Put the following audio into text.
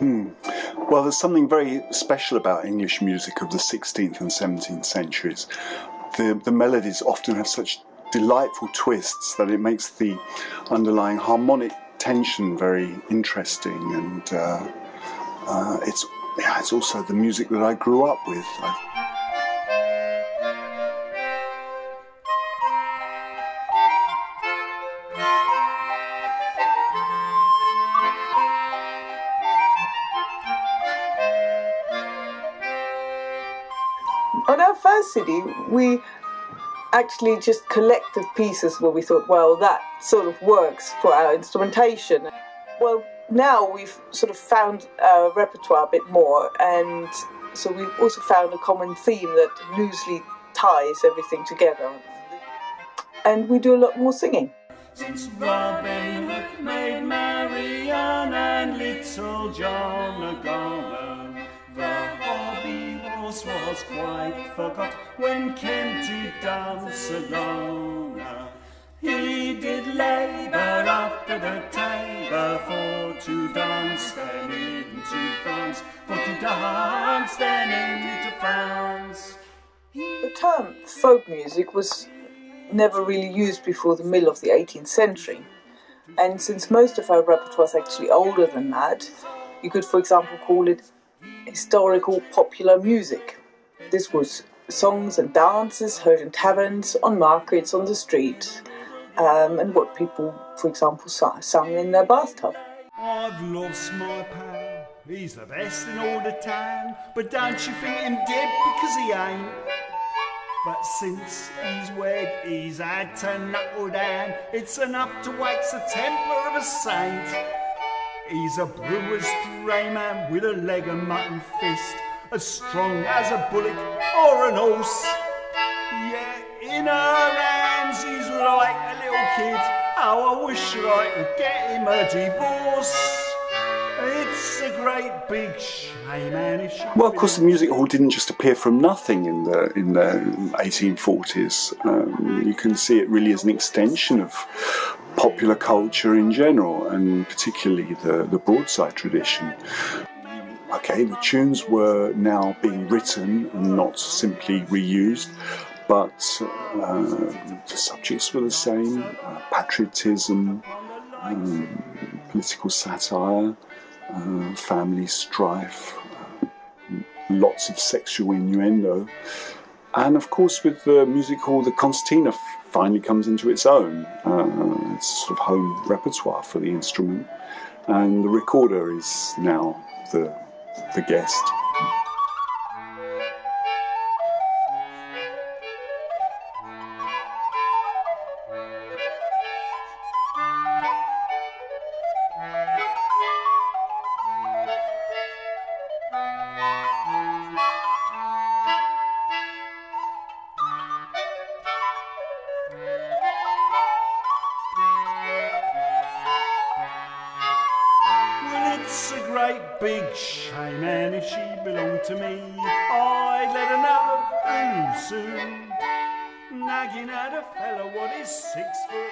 Well, there's something very special about English music of the 16th and 17th centuries. The melodies often have such delightful twists that it makes the underlying harmonic tension very interesting, and it's also the music that I grew up with. On our first CD, we actually just collected pieces where we thought, well, that sort of works for our instrumentation. Well, now we've sort of found our repertoire a bit more, and so we've also found a common theme that loosely ties everything together. And we do a lot more singing. Since Robin Hood made Marianne and little John a goner, the hobby horse was quite forgot when came to dance alone. He did labour after the Tabor for to dance then into France, for to dance then into France. The term folk music was never really used before the middle of the 18th century. And since most of our repertoire is actually older than that, you could, for example, call it historical popular music. This was songs and dances heard in taverns, on markets, on the street, and what people, for example, sang in their bathtub. I've lost my pal, he's the best in all the town, but don't you think him dead because he ain't? But since he's wed, he's had to knuckle down. It's enough to wax the temper of a saint. He's a brewer's drayman with a leg of mutton fist, as strong as a bullock or an horse. Yeah, in her hands he's like a little kid. Oh, I wish I could get him a divorce. It's a great big shame, and if she... Well, of course, the music hall didn't just appear from nothing in the 1840s. You can see it really as an extension of popular culture in general, and particularly the broadside tradition. Okay, the tunes were now being written and not simply reused, but the subjects were the same: patriotism, political satire, family strife, lots of sexual innuendo. And of course, with the music hall, the concertina finally comes into its own. It's sort of home repertoire for the instrument, and the recorder is now the guest. It's a great big shame, and if she belonged to me, I'd let her know soon. Nagging at a fellow what is 6 foot